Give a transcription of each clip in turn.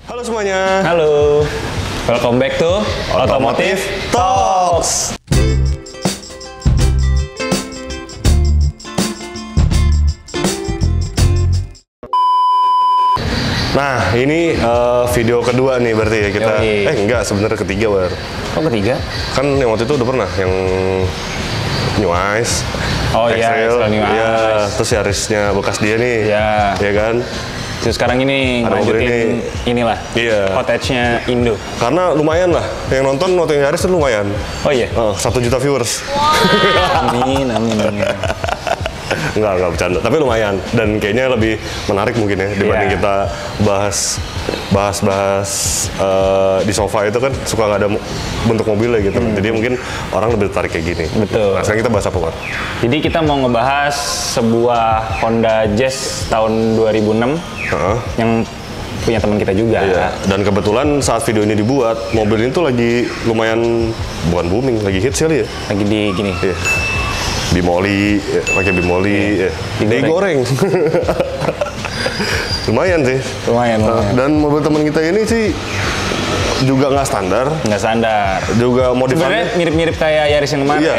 Halo semuanya. Halo, welcome back to Automotive Talks. Nah, ini video kedua nih berarti ya kita. Yoi. Enggak, sebenarnya ketiga, Bar. Oh, ketiga? Kan yang waktu itu udah pernah yang New Ice. Oh iya, X-Trail. New Ice. Iya, terus Yarisnya bekas dia nih. Iya. Ya kan? Terus sekarang ini Ada mobil lanjutin inilah, Iya. footage-nya Indo. Karena lumayan lah. Yang nonton waktu yang Yaris itu lumayan. Oh iya? 1 juta viewers. Amin. Enggak bercanda. Tapi lumayan. Dan kayaknya lebih menarik mungkin ya dibanding Iya. kita bahas di sofa itu kan suka nggak ada bentuk mobilnya gitu. Jadi mungkin orang lebih tertarik kayak gini. Betul. Nah, sekarang kita bahas apa, Pak? Jadi kita mau ngebahas sebuah Honda Jazz tahun 2006 yang punya teman kita juga. Iya. Dan kebetulan saat video ini dibuat, mobil ini tuh lagi lumayan bukan booming, lagi hits kali ya. Lagi di gini. Iya. Bimoli, ya, pakai bimoli, ya. Digoreng. Lumayan sih. Lumayan. Dan mobil teman kita ini sih juga nggak standar. Nggak standar. Juga modifannya. Sebenarnya mirip-mirip kayak Yaris yang kemarin. Iya,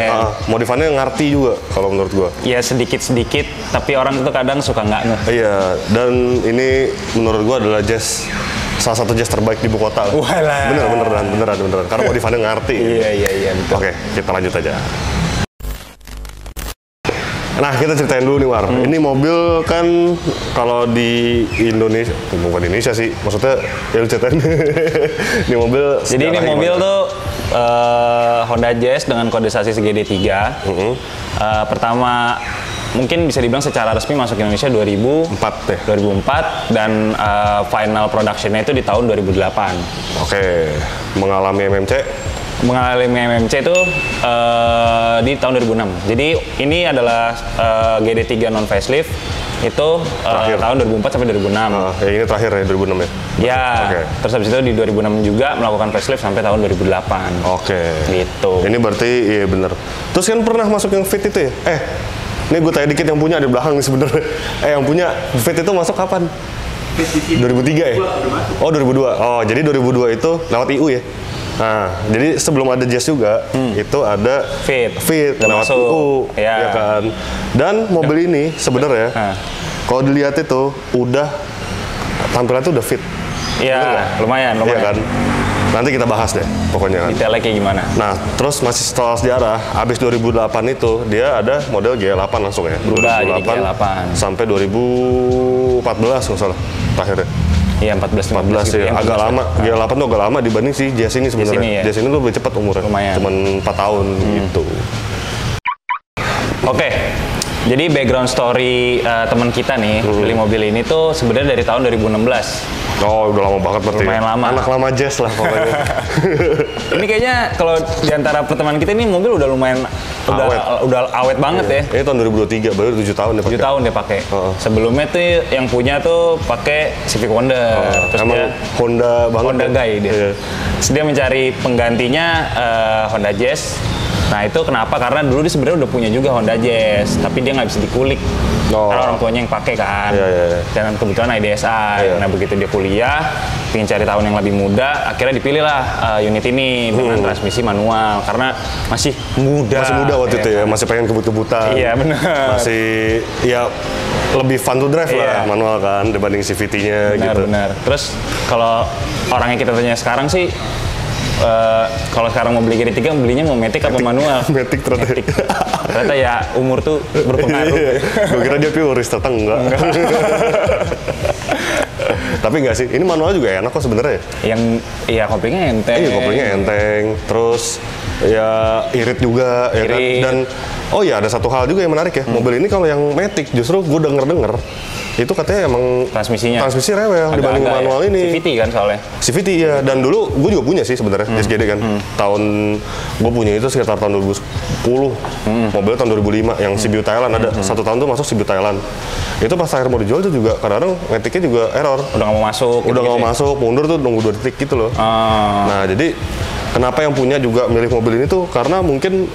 modifannya ngerti juga kalau menurut gua. Ya sedikit-sedikit, tapi orang itu kadang suka nggak ngeh. Iya, dan ini menurut gua adalah jazz salah satu jazz terbaik di ibu kota. Walah. Beneran. Karena modifannya ngerti. Iya, betul. Oke, kita lanjut aja. Nah, kita ceritain dulu nih, War. Ini mobil kan kalau di Indonesia, bukan di Indonesia sih, maksudnya ya lu ceritain. Ini mobil. Jadi ini sejarahnya mobil gimana? tuh Honda Jazz dengan kode sasis GD3. Pertama mungkin bisa dibilang secara resmi masuk Indonesia 4 deh. 2004 dan final production-nya itu di tahun 2008. Oke, mengalami Mengalami MMC itu di tahun 2006. Jadi ini adalah GD3 non facelift itu tahun 2004 sampai 2006. Ya ini terakhir ya, 2006 ya? Ya, Oke. terus habis itu di 2006 juga melakukan facelift sampai tahun 2008. Oke. Gitu. Ini berarti iya bener. Terus kan pernah masuk yang Fit itu ya? Ini gue tanya dikit yang punya di belakang nih sebenarnya. Yang punya Fit itu masuk kapan? 2003 ya? Oh 2002. Oh jadi 2002 itu lewat IU ya? Nah, jadi sebelum ada Jazz juga, itu ada Fit lewat masuk. IU, Ya. ya kan? Dan mobil ini sebenarnya, kalau dilihat itu udah tampilan itu udah fit. Iya, lumayan. Iya kan? Nanti kita bahas deh, pokoknya kan. Detailnya kayak gimana? Nah, terus masih setelah sejarah, habis 2008 itu dia ada model G8 langsung ya. Berubah jadi G8. Sampai 2014 nggak salah terakhirnya. Iya, 14 ya, agak lama. G8 tuh agak lama dibanding si Jazz ini sebenarnya. Jazz ini ya? Jazz ini tuh lebih cepat umurnya. Lumayan. Cuman 4 tahun gitu. Oke. Jadi background story teman kita nih beli mobil ini tuh sebenarnya dari tahun 2016. Oh, udah lama banget berarti. Lumayan lama. Anak lama Jazz lah pokoknya. Ini kayaknya kalau diantara pertemanan kita ini mobil udah lumayan udah awet banget ya. Ini tahun 2023, baru 7 tahun ya 7 tahun dia pakai. Sebelumnya tuh yang punya tuh pakai Civic Honda. Terus emang dia Honda banget. Honda ya? guy dia. Iya. Terus dia mencari penggantinya Honda Jazz. Nah itu kenapa? Karena dulu dia sebenarnya udah punya juga Honda Jazz, tapi dia nggak bisa dikulik. Karena orang tuanya yang pakai kan. Iya. Dan kebetulan IDSI. Nah begitu dia kuliah, ingin cari tahun yang lebih muda, akhirnya dipilihlah unit ini dengan transmisi manual karena masih muda. Masih muda waktu itu ya, masih pengen kebut-kebutan. Iya benar. Masih ya lebih fun to drive lah manual kan dibanding CVT-nya gitu. Benar. Terus kalau orang yang kita tanya sekarang sih, kalau sekarang mau beli GD3 belinya mau matic apa manual? Matic ternyata. Ternyata ya umur tuh berpengaruh. Gue kira dia purist, ternyata enggak. Tapi enggak sih, ini manual juga enak kok sebenarnya. Koplingnya enteng. Iya, koplingnya enteng. Terus ya irit juga ya kan. Dan oh ya ada satu hal juga yang menarik ya. Mobil ini kalau yang matic justru gue denger itu katanya emang transmisi rewel dibanding manual ini. CVT kan soalnya. CVT ya, dan dulu gue juga punya sih sebenarnya SGD kan. Tahun gue punya itu sekitar tahun 2010. Mobilnya tahun 2005 yang Sibiu Thailand ada. 1 tahun tuh masuk Sibiu Thailand. Itu pas akhir mau dijual tuh juga kadang-kadang metiknya juga error. Udah nggak mau masuk. Udah nggak mau masuk, mundur tuh nunggu 2 detik gitu loh. Nah jadi kenapa yang punya juga milih mobil ini tuh karena mungkin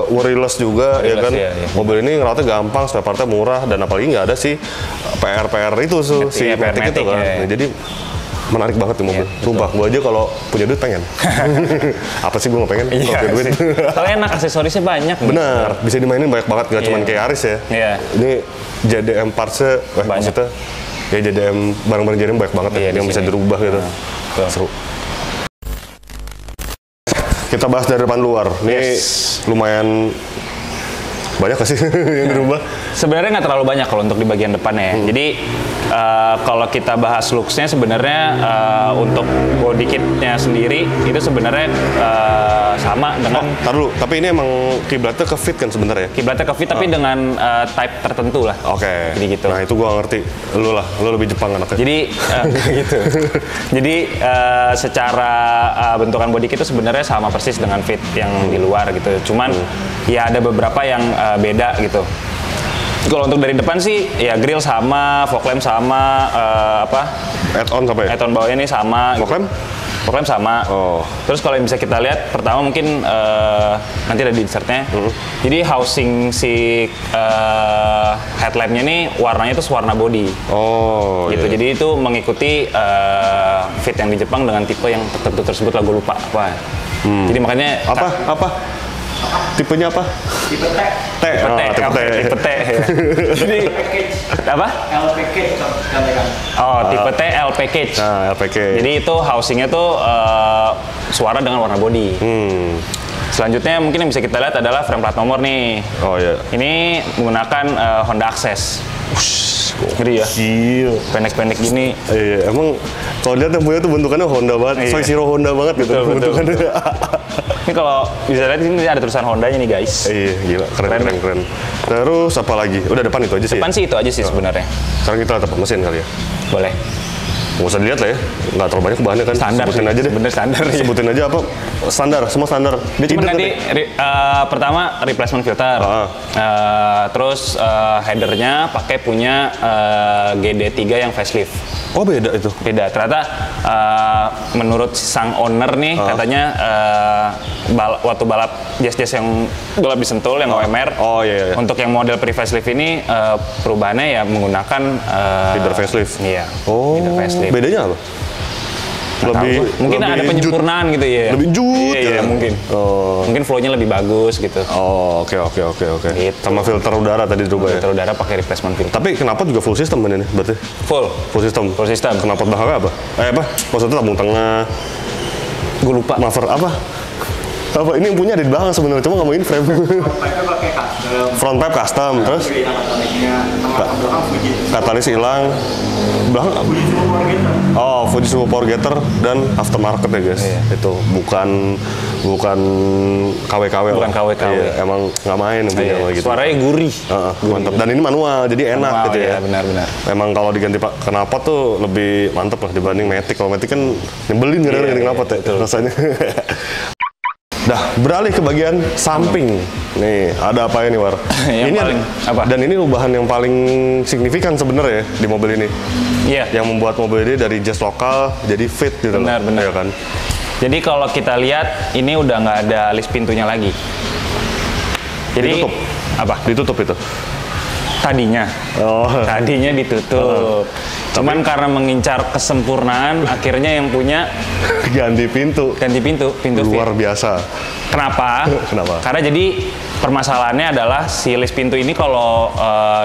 worryless juga ya kan. Iya. Mobil ini ngerawatnya gampang, spare partnya murah, dan apalagi nggak ada sih PR itu si Matic itu kan. Nah, jadi Menarik banget nih mobil. Sumpah, gue aja kalau punya duit pengen. Apa sih gue nggak pengen? Kalau punya duit. Soalnya enak, aksesorisnya banyak. Benar, bisa dimainin banyak banget, nggak cuma kayak Aris ya. Ini JDM parts-nya, maksudnya ya JDM, barang-barang JDM banyak banget ya, yang bisa dirubah gitu. Seru. Kita bahas dari depan luar. Ini lumayan banyak gak sih yang dirubah? Sebenarnya nggak terlalu banyak kalau untuk di bagian depannya ya. Jadi kalau kita bahas looks-nya sebenarnya untuk body kit-nya sendiri itu sebenarnya sama dengan... Taruh dulu, tapi ini emang kiblatnya ke fit kan sebenarnya? Kiblatnya ke fit tapi dengan type tertentu lah. Oke. Jadi gitu. Nah itu gua ngerti. Lu lebih Jepang anaknya. Jadi gitu. Jadi secara bentukan body kit itu sebenarnya sama persis dengan fit yang di luar gitu. Cuman ya ada beberapa yang beda gitu. Kalau untuk dari depan sih ya grill sama, fog lamp sama, add-on apa ya? Add-on bawahnya ini sama. Fog lamp? Fog lamp sama. Oh. Terus kalau yang bisa kita lihat, pertama mungkin nanti ada di insertnya. Jadi housing si headlampnya ini warnanya itu warna body. Oh. Gitu. Jadi itu mengikuti fit yang di Jepang dengan tipe yang tertentu tersebut lah, gue lupa apa. Jadi makanya apa? Tipenya apa? Tipe T. Tipe T. Jadi apa? L package kamera. Oh, tipe T L package. L package. Jadi itu housingnya tuh suara dengan warna body. Selanjutnya mungkin yang bisa kita lihat adalah frame plat nomor nih. Oh iya. Ini menggunakan Honda Access. Ngeri ya? Gila. Pendek-pendek gini. Iya, emang kalau lihat yang punya tuh bentukannya Honda banget. Soy Zero Honda banget gitu. Betul. Ini kalau bisa lihat ini ada tulisan Hondanya nih guys. Iya, gila. Keren. Terus apa lagi? Udah depan itu aja sih. Depan sih itu aja sih sebenarnya. Sekarang kita lihat mesin kali ya. Boleh. Nggak usah dilihat lah ya, nggak terlalu banyak bahannya kan. Standar sebutin sih, aja deh. bener standar. Sebutin aja apa? Standar, semua standar. Dia cuma ganti pertama replacement filter, terus headernya pakai punya GD3 yang facelift. Oh beda itu? Beda, ternyata menurut sang owner nih katanya waktu balap jazz yang balap di Sentul yang OMR, iya. untuk yang model pre-facelift ini perubahannya ya menggunakan feeder facelift. Iya. Oh. Feeder facelift. Bedanya apa? Mungkin ada penyempurnaan gitu ya. Lebih jut. Iya, mungkin. Mungkin flow-nya lebih bagus gitu. Oh, oke. Gitu. Sama filter udara tadi dirubah ya. Filter udara pakai replacement filter. Tapi kenapa juga full system ini berarti? Full system. Kenapa belakangnya apa? Maksudnya tabung tengah. Gue lupa. Muffler apa? Ini yang punya ada di belakang sebenarnya, cuma nggak mau in frame. Pakai custom. Front pipe custom, terus katalis hilang. Belakang Fuji Sumo Power Getter dan aftermarket ya guys. Itu bukan KW-KW. Bukan KW-KW. Iya, emang nggak main punya gitu. Suaranya gurih. Mantap. Dan ini manual, jadi enak gitu ya. Benar. Emang kalau diganti knalpot tuh lebih mantep lah dibanding Matic. Kalau Matic kan nyebelin kadang ganti knalpot ya rasanya. Dah, beralih ke bagian samping. Nih, ada apa ini, War? Ini apa? Dan ini perubahan yang paling signifikan sebenarnya ya di mobil ini. Iya. Yang membuat mobil ini dari jazz lokal jadi fit gitu. Benar. Ya kan? Jadi kalau kita lihat, ini udah nggak ada list pintunya lagi. Jadi ditutup. Apa? Ditutup itu. Tadinya. Tadinya ditutup. Cuman karena mengincar kesempurnaan, akhirnya yang punya ganti pintu fit. Luar biasa. Kenapa? Karena jadi permasalahannya adalah si list pintu ini kalau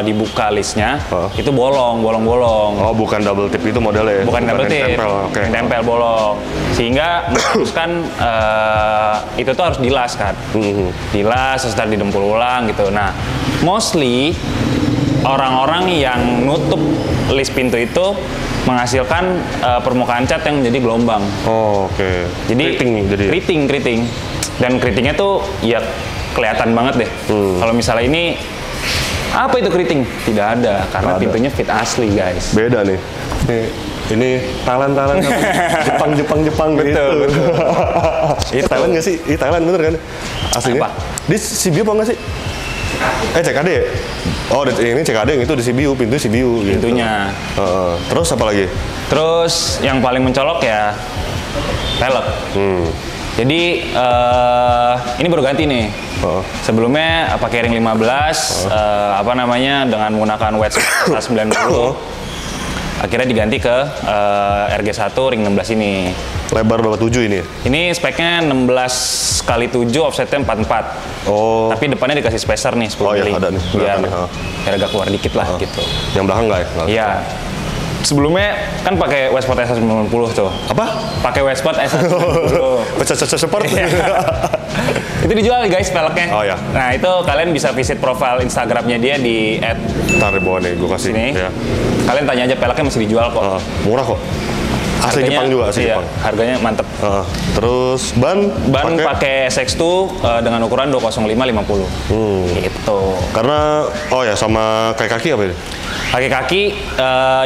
dibuka listnya itu bolong. Oh, bukan double tip itu modelnya ya? Bukan double tip, tempel bolong. Sehingga mengharuskan itu tuh harus dilas kan. Dilas, setelah didempul ulang gitu. Nah, mostly orang-orang yang nutup list pintu itu menghasilkan permukaan cat yang menjadi gelombang. Oh, oke. Jadi keriting. Dan keritingnya tuh ya kelihatan banget deh. Kalau misalnya ini apa itu keriting? Tidak ada karena pintunya fit asli, guys. Beda nih. Ini Thailand Jepang gitu. Betul. Itu Thailand nggak sih? Ini Thailand bener kan? Aslinya. Apa? Di CBU apa nggak sih? CKD ya? Oh, ini CKD, yang itu di CBU, pintu CBU gitu. Pintunya. Terus apa lagi? Terus yang paling mencolok ya pelek. Jadi ini baru ganti nih. Sebelumnya pakai ring 15 dengan menggunakan wedge 90. Akhirnya diganti ke RG1 ring 16 ini. Lebar berapa 7 ini? Ini speknya 16 kali 7, offsetnya 44. Oh. Tapi depannya dikasih spacer nih 10 Oh iya, mili. ada nih. Biar, Kelihatan nih, biar agak keluar dikit lah gitu. Yang belakang nggak ya? Nggak. Iya. Sebelumnya kan pakai Westport S90 tuh. Apa? Pakai Westport S90. Support. Itu dijual guys peleknya. Oh ya. Nah itu kalian bisa visit profile Instagramnya dia di Ntar di bawah nih, gue kasih. @sini. Ya. Kalian tanya aja peleknya masih dijual kok. Murah kok. Asli Jepang juga, asli iya, Jepang. harganya mantep. Terus ban Pakai SX2 dengan ukuran 205/50. Gitu. Karena sama kaki apa ini? Kaki-kaki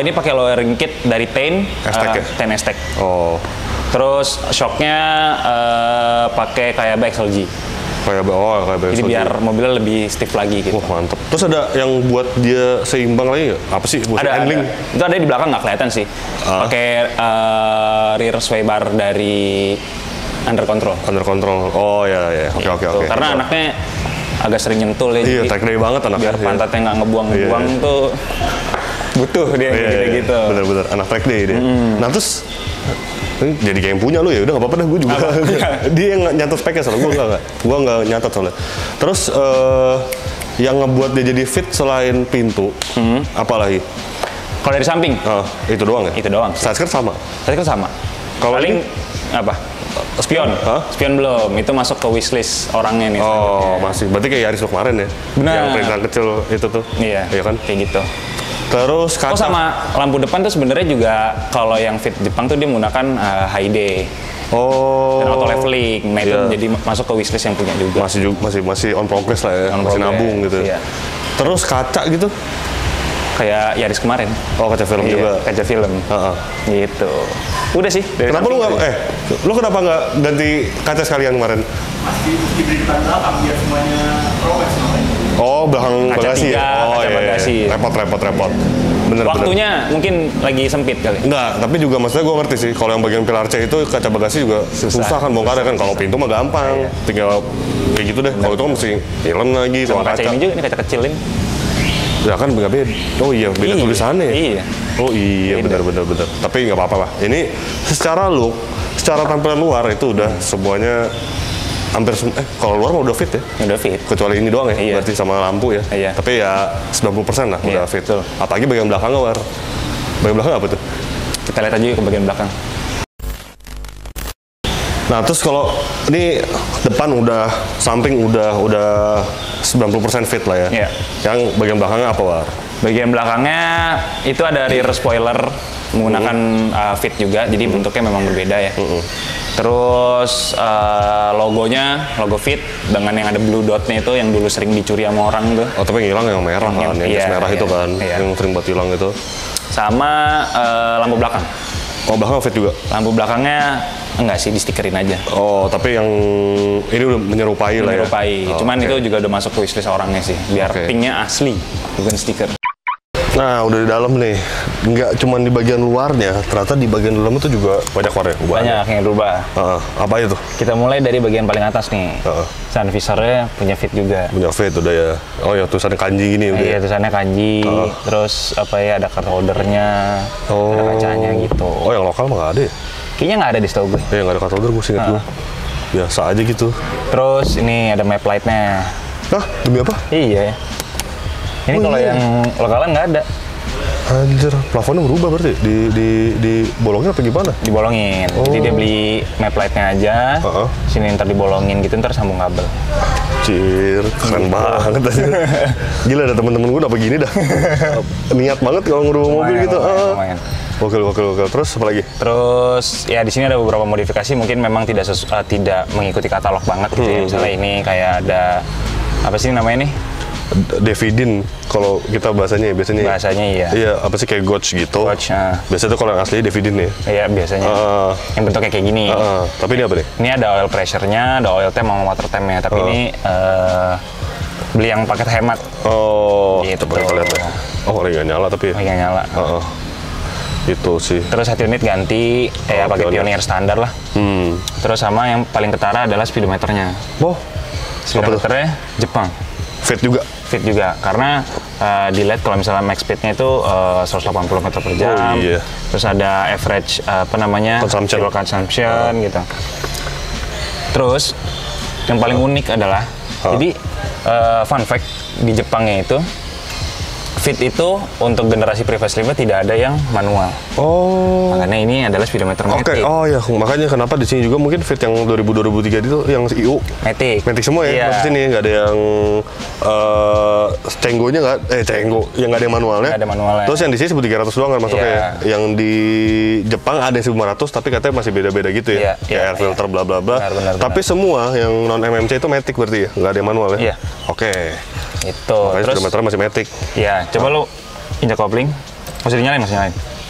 ini pakai lowering kit dari Tain, Aztec ya? Tain Aztec. Oh, Terus shocknya pakai kayak XLG. kayak Jadi biar mobilnya lebih stiff lagi gitu. Wah, mantep. Terus ada yang buat dia seimbang lagi nggak? Apa sih? Buat handling? Itu ada di belakang nggak kelihatan sih. Pakai rear sway bar dari under control. Under control. Oh ya. Oke. Karena anaknya agak sering nyentul ya. Iya, jadi track day banget anaknya. biar pantatnya nggak ngebuang-ngebuang tuh butuh dia gitu. Bener-bener anak track day dia. Nah terus ini jadi kayak yang punya lu ya, udah nggak apa-apa dah, gue juga. Dia yang nyatet speknya soalnya, gue nggak nyatet soalnya. Terus yang ngebuat dia jadi fit selain pintu, apa lagi? Kalau dari samping, Itu doang ya? itu doang. Side skirt sama? Tadi kan sama. Kalau Paling ini? apa? Spion. Spion belum. Itu masuk ke wishlist orangnya nih. Oh, masih. Berarti kayak Yaris lo kemarin ya? Benar. Yang perintilan kecil itu tuh. Iya. Iya kan? Kayak gitu. Terus kaca. Sama lampu depan tuh sebenarnya juga kalau yang fit Jepang tuh dia menggunakan high day dan auto leveling. Nah itu jadi masuk ke wishlist yang punya juga. Masih on progress lah ya. On masih progress, nabung gitu. iya. Terus kaca gitu? Kayak Yaris kemarin. Oh, kaca film juga. Kaca film. Gitu. Udah sih. Kenapa lu nggak? Lu kenapa nggak ganti kaca sekalian kemarin? Masih diberi depan belakang biar semuanya robek semuanya. Oh, belakang Kaca bagasi 3, ya? Oh, kaca bagasi. Repot. Bener. Waktunya mungkin lagi sempit kali. Enggak, tapi juga maksudnya gue ngerti sih. Kalau yang bagian pilar C itu kaca bagasi juga susah kan bongkarnya kan. Kalau pintu mah gampang, tinggal kayak gitu deh. Kalau itu kan mesti film lagi, Sama sama kaca ini juga, ini kaca kecil ini. Ya kan nggak beda. Oh iya, beda tulisannya. Iya. Oh iya, benar. Tapi nggak apa-apa lah. Ini secara look, secara tampilan luar itu udah semuanya hampir kalau luar mah udah fit ya. Udah fit. Kecuali ini doang ya, Iya. berarti sama lampu ya. Iya. Tapi ya 90% lah udah Iya, fit. betul. Apalagi bagian belakangnya war. Bagian belakang apa tuh? Kita lihat aja yuk ke bagian belakang. Nah terus kalau ini depan udah, samping udah 90% fit lah ya. Iya. Yang bagian belakangnya apa war? Bagian belakangnya itu ada rear spoiler menggunakan fit juga, jadi bentuknya memang berbeda ya. Terus logo fit dengan yang ada blue dotnya itu yang dulu sering dicuri sama orang tuh. Oh tapi yang hilang yang merah kan, yang iya, merah itu kan, iya. yang sering buat hilang itu. Sama lampu belakang. Oh belakang fit juga? Lampu belakangnya enggak sih, di stikerin aja. Oh tapi yang ini udah menyerupai lah ya? Menyerupai, cuman itu juga udah masuk ke wishlist orangnya sih, biar pinknya asli, bukan stiker. Nah udah di dalam nih, nggak cuma di bagian luarnya, ternyata di bagian dalam itu juga banyak warnanya. Banyak yang berubah. Apa itu? Kita mulai dari bagian paling atas nih. Sun visornya punya fit juga. Punya fit udah ya. Oh ya tulisannya kanji gini udah. Iya, tulisannya kanji. Terus apa ya, ada card holdernya, ada kacanya gitu. Oh yang lokal mah nggak ada ya? Kayaknya nggak ada di setahu gue. Iya nggak ada card holder, gue singkat gue. Biasa aja gitu. Terus ini ada map lightnya. Hah? Demi apa? Iya. Ini kalau yang lokalan nggak ada. Anjir, plafonnya berubah berarti? Di bolongin apa gimana? Dibolongin. Jadi dia beli map lightnya aja. Sini ntar dibolongin gitu, ntar sambung kabel. Cir, keren banget aja. Gila, ada temen-temen gue udah begini dah. Niat banget kalau ngerubah mobil gitu. Lumayan. Wakil. Terus apa lagi? Terus ya di sini ada beberapa modifikasi, mungkin memang tidak mengikuti katalog banget gitu ya. Misalnya ini kayak ada apa sih namanya nih? Davidin kalau kita bahasanya iya. Iya, apa sih kayak Gotch gitu. Biasanya tuh kalau yang asli Davidin ya. Iya, biasanya. Yang bentuknya kayak gini. Tapi ini apa nih? Ini ada oil pressure-nya, ada oil temp sama water temp-nya. Tapi ini beli yang paket hemat. Oh, gitu. Kita lihat ya. Oh, lagi nggak nyala tapi. Lagi nggak nyala. Itu sih. Terus head unit ganti, pakai Pioneer standar lah. Terus sama yang paling ketara adalah speedometernya. Oh, speedometernya Jepang. Fit juga? fit juga karena dilihat kalau misalnya max speednya itu 180 meter per jam. Oh, iya. Terus ada average fuel consumption gitu. Terus yang paling unik adalah jadi fun fact di Jepangnya itu Fit itu untuk generasi pre-facelift tidak ada yang manual. Oh. Makanya ini adalah speedometer Oke. matic. Oh ya, makanya kenapa di sini juga mungkin Fit yang 2000-2003 itu yang IU Matic. Matic semua ya. Di sini nggak ada yang Cenggonya yang nggak ada yang manualnya. Nggak ada manualnya. Terus yang di sini 1300 doang kan masuknya ya. Yang di Jepang ada yang 1500 tapi katanya masih beda-beda gitu ya. Kayak air filter bla bla bla. Tapi semua yang non MMC itu Matic berarti ya, nggak ada yang manual ya. Iya. Oke. Itu. Makanya Terus speedometer masih Matic. Iya. Coba lu injak kopling. Masih dinyalain.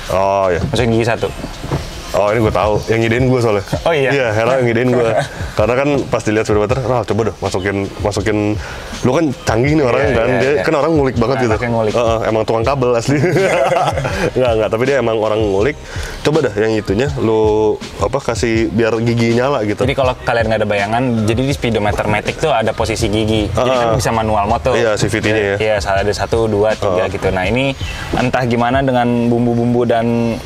Oh ya. Masukin gigi 1. Oh ini gue tahu, yang ngidein gue soalnya. Oh iya? Iya, Hera yang ngidein gue. Karena kan pas dilihat speedometer, coba deh masukin. Lu kan canggih nih orangnya kan, dia kan orang ngulik banget gitu. Ngulik. Emang tukang kabel asli. Enggak, tapi dia emang orang ngulik. Coba dah yang itunya, lu kasih biar gigi nyala gitu. Jadi kalau kalian nggak ada bayangan, jadi di speedometer matic tuh ada posisi gigi. Jadi kan bisa manual mode tuh. Iya, CVT-nya ya. Iya, ada 1, 2, 3 gitu. Nah ini entah gimana dengan bumbu-bumbu dan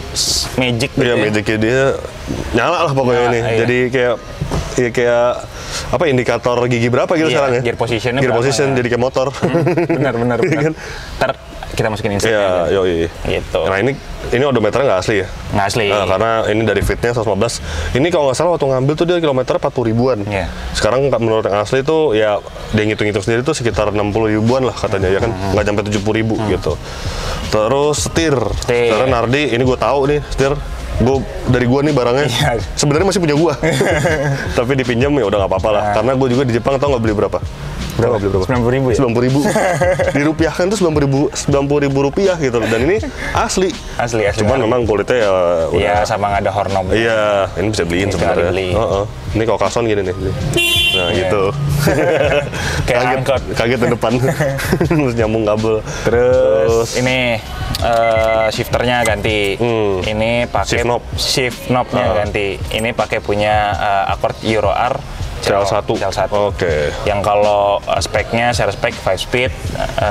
magic gitu. Iya, magicnya dia nyala lah pokoknya ini. Iya. Jadi kayak apa indikator gigi berapa gitu sekarang ya? Gear positionnya Gear berapa, position jadi kayak motor. Benar. Ntar kita masukin insertnya. Iya, yoi. Gitu. Nah ini odometernya nggak asli ya? Nggak asli. Karena ini dari Fitnya 115. Ini kalau nggak salah waktu ngambil tuh dia kilometer 40 ribuan. Iya. Sekarang menurut yang asli tuh ya dia ngitung-ngitung sendiri tuh sekitar 60 ribuan lah katanya ya kan, nggak sampai 70 ribu gitu. Terus setir. Karena Nardi ini gue tahu nih setir. Dari gua nih barangnya sebenarnya masih punya gua. Tapi dipinjam ya udah nggak apa-apa lah. Karena gua juga di Jepang tau nggak beli berapa? Udah nggak beli berapa? 90.000 ya? 90.000. Dirupiahkan tuh 90.000 rupiah gitu. Dan ini asli. Cuman memang kulitnya ya udah. Iya, sama nggak ada hornom. Iya, ini bisa beliin sebenarnya. Ini kalau kason gini nih. Nah gitu. Kaget di depan. Terus nyambung kabel. Terus ini shifternya ganti. Ini pakai shift knob-nya ganti. Ini pakai punya Accord Euro R CL1. Oke. Yang kalau speknya share spek 5 speed.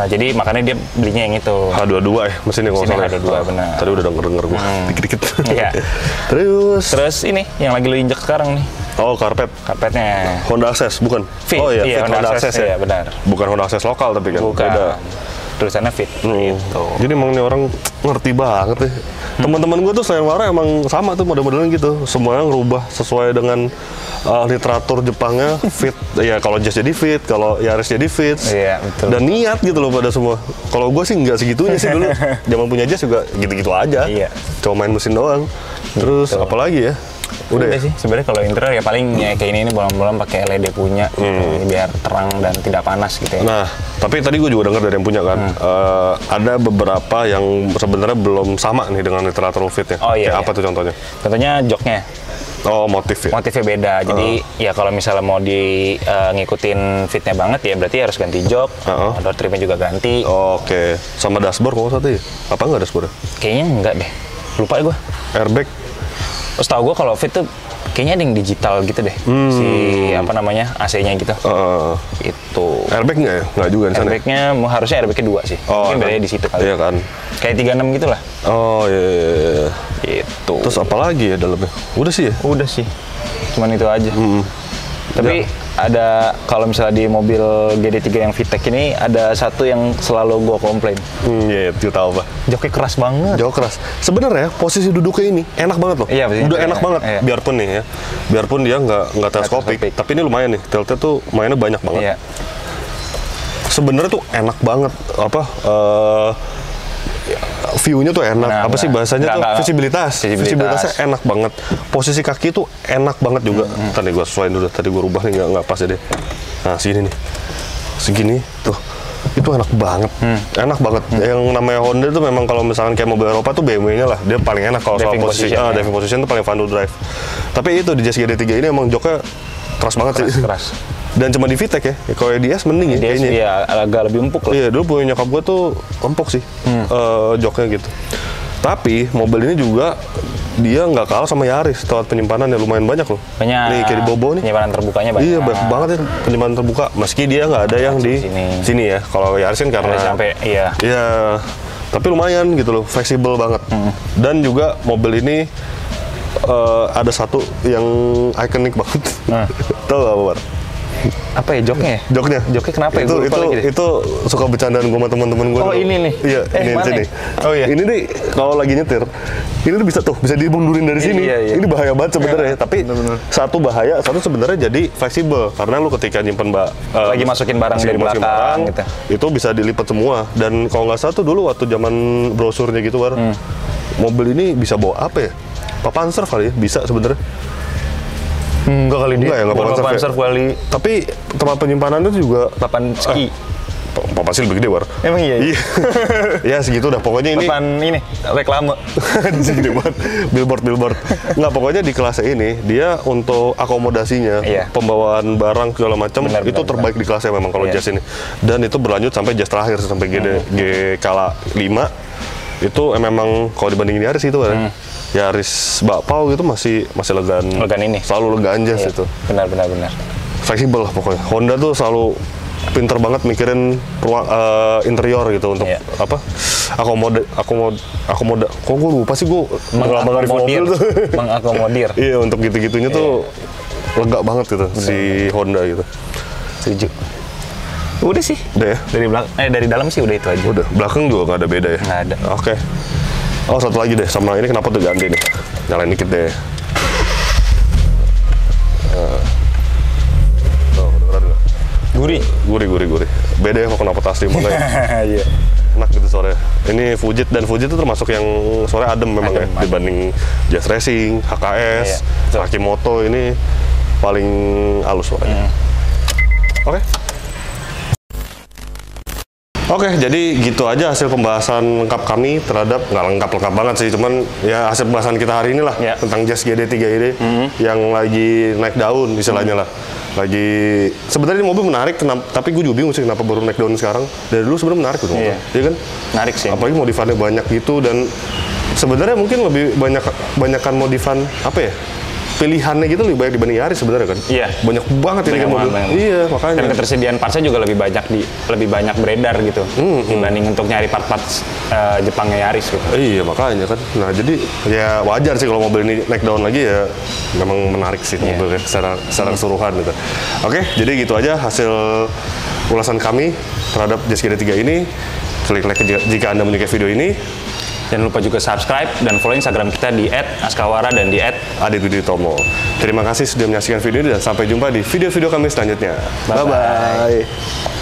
Jadi makanya dia belinya yang itu. H22 ya mesinnya kalau salah. H22 benar. Tadi udah denger gua dikit-dikit. Iya. Terus ini yang lagi lu injek sekarang nih. Oh, karpetnya. Honda Access bukan? Fit. Oh iya, Fit Honda Access ya. Iya, benar. Bukan Honda Access lokal tapi kan. Bukan. Beda. Tulisannya Fit. Gitu. Jadi emang nih orang ngerti banget ya. Teman-teman gue tuh selain Wara emang sama tuh model-modelnya gitu. Semuanya ngerubah sesuai dengan literatur Jepangnya Fit. Ya kalau Jazz jadi Fit, kalau Yaris jadi Fit. Iya, betul. Dan niat gitu loh pada semua. Kalau gue sih nggak segitunya sih dulu. Zaman punya Jazz juga gitu-gitu aja. Iya. Cuma main mesin doang. Terus gitu. apalagi ya? Udah ya? Sih sebenarnya kalau interior ya paling ya kayak ini bolong-bolong pakai LED punya gitu, biar terang dan tidak panas gitu ya. Nah, tapi tadi gue juga dengar dari yang punya kan, ada beberapa yang sebenarnya belum sama nih dengan literatur Fitnya. Oh iya. Kayak apa tuh contohnya? Contohnya joknya. Oh, motif ya? Motifnya beda. Jadi ya kalau misalnya mau ngikutin Fitnya banget ya berarti harus ganti jok. Door trimnya juga ganti. Oke. Sama dashboard kalau satu ya? Apa nggak dashboard? Kayaknya enggak deh. Lupa gue. Airbag? Terus tau gue kalau Fit tuh kayaknya ada yang digital gitu deh. Si apa namanya AC-nya gitu. Itu. Airbag nggak ya? Nggak juga di sana. Airbagnya harusnya airbagnya 2 sih. Mungkin bedanya di situ kali. Iya kan. Kayak 36 gitu lah. Oh iya. Gitu. Terus apa lagi ya dalamnya? Udah sih ya? Udah sih. Cuman itu aja. Tapi ada kalau misalnya di mobil GD3 yang VTEC ini ada satu yang selalu gua komplain. Iya, itu tahu Pak. Joknya keras banget. Jok keras. Sebenarnya posisi duduknya ini enak banget loh. Iya, udah enak banget. Iya. Biarpun nih ya. Biarpun dia nggak teleskopik, tapi ini lumayan nih. Tiltnya tuh mainnya banyak banget. Iya. Sebenarnya tuh enak banget view-nya tuh enak. Apa sih bahasanya tuh? Visibilitasnya enak banget. Posisi kaki tuh enak banget juga. Tadi gue sesuaiin dulu. Tadi gue rubah nih nggak pas ya deh. Nah sini nih. Segini tuh. Itu enak banget. Enak banget. Yang namanya Honda tuh memang kalau misalkan kayak mobil Eropa tuh BMW-nya lah. Dia paling enak kalau soal posisi. Driving position tuh paling fun to drive. Tapi itu di Jazz GD3 ini emang joknya keras banget sih. Keras. Dan cuma di VTEC ya. Kalau di DS mending ya kayaknya. Iya, agak lebih empuk lah. Iya, dulu punya nyokap gue tuh empuk sih joknya gitu. Tapi mobil ini juga dia nggak kalah sama Yaris, tempat penyimpanan yang lumayan banyak loh. Banyak. Nih kayak di Bobo nih. Penyimpanan terbukanya banyak. Iya banyak banget ya penyimpanan terbuka. Meski dia nggak ada yang di sini ya. Kalau Yaris kan karena sampai iya. Iya. Tapi lumayan gitu loh, fleksibel banget. Dan juga mobil ini ada satu yang ikonik banget. Tahu gak apa, Bar? Apa ya joknya? Joknya Kenapa ya? Itu suka bercandaan gue sama teman-teman gue. Oh, ini nih. Iya, ini mana? sini. Oh iya. Ini nih kalau lagi nyetir, ini tuh bisa dimundurin dari sini. Iya. Ini bahaya banget sebenarnya. Tapi satu bahaya, satu sebenarnya jadi fleksibel karena lu ketika nyimpen lagi masukin barang dari belakang gitu. Itu bisa dilipat semua. Dan kalau nggak salah tuh dulu waktu zaman brosurnya gitu, Bar, mobil ini bisa bawa apa ya? Papan surf kali ya, bisa sebenarnya. Enggak kali dia. Enggak ya, nggak papan surf kali. Tapi tempat penyimpanan itu juga Papan ski. papan sih lebih gede, War. Emang iya? Ya segitu dah. Pokoknya ini Papan ini reklame. gede banget. Billboard. Nggak, pokoknya di kelas ini dia untuk akomodasinya, pembawaan barang segala macam itu terbaik di kelasnya memang kalau jazz ini. Dan itu berlanjut sampai jazz terakhir sampai G kala 5. Itu memang kalau dibandingin Yaris itu kan. Yaris bakpao gitu masih legaan ini. Selalu legaan jazz itu. Benar. Fleksibel lah pokoknya. Honda tuh selalu pinter banget mikirin interior gitu untuk apa? Akomoda. Kok gue lupa sih gue mengakomodir mobil tuh. Mengakomodir. Iya, untuk gitu-gitunya tuh lega banget gitu si Honda gitu. Setuju. Udah sih. Udah ya? Dari dalam sih udah itu aja. Udah. Belakang juga nggak ada beda ya? Nggak ada. Oke. Oh, satu lagi deh, sama ini kenapa tuh ganti nih? Nyalain dikit deh. Tuh, kedengeran nggak? Gurih. Beda ya kok kenapa tas di mana ya? Iya. Enak gitu suaranya. Ini Fujit, dan Fujit itu termasuk yang suara adem memang ya. Dibanding Jazz Racing, HKS, Akimoto ini paling halus suaranya. Oke, jadi gitu aja hasil pembahasan lengkap kami terhadap, nggak lengkap banget sih, cuman ya hasil pembahasan kita hari ini lah tentang Jazz GD3 ini yang lagi naik daun istilahnya lah. Lagi sebenarnya ini mobil menarik, tapi gue juga bingung sih kenapa baru naik daun sekarang. Dari dulu sebenarnya menarik tuh mobil, iya kan? Menarik sih. Apalagi modifannya banyak gitu, dan sebenarnya mungkin lebih banyakan modifan apa ya? Pilihannya gitu lebih banyak dibanding Yaris sebenarnya kan? Iya. Banyak banget ini kan mobil. Iya, makanya. Dan ketersediaan partsnya juga lebih banyak beredar gitu dibanding untuk nyari part-part Jepangnya Yaris gitu. Iya, makanya kan. Nah, jadi ya wajar sih kalau mobil ini naik daun lagi ya, memang menarik sih mobilnya secara keseluruhan gitu. Oke, jadi gitu aja hasil ulasan kami terhadap Jazz GD3 ini. Klik like jika Anda menyukai video ini. Jangan lupa juga subscribe dan follow Instagram kita di @askawara dan di @aditwiditomo. Terima kasih sudah menyaksikan video ini dan sampai jumpa di video-video kami selanjutnya. Bye-bye.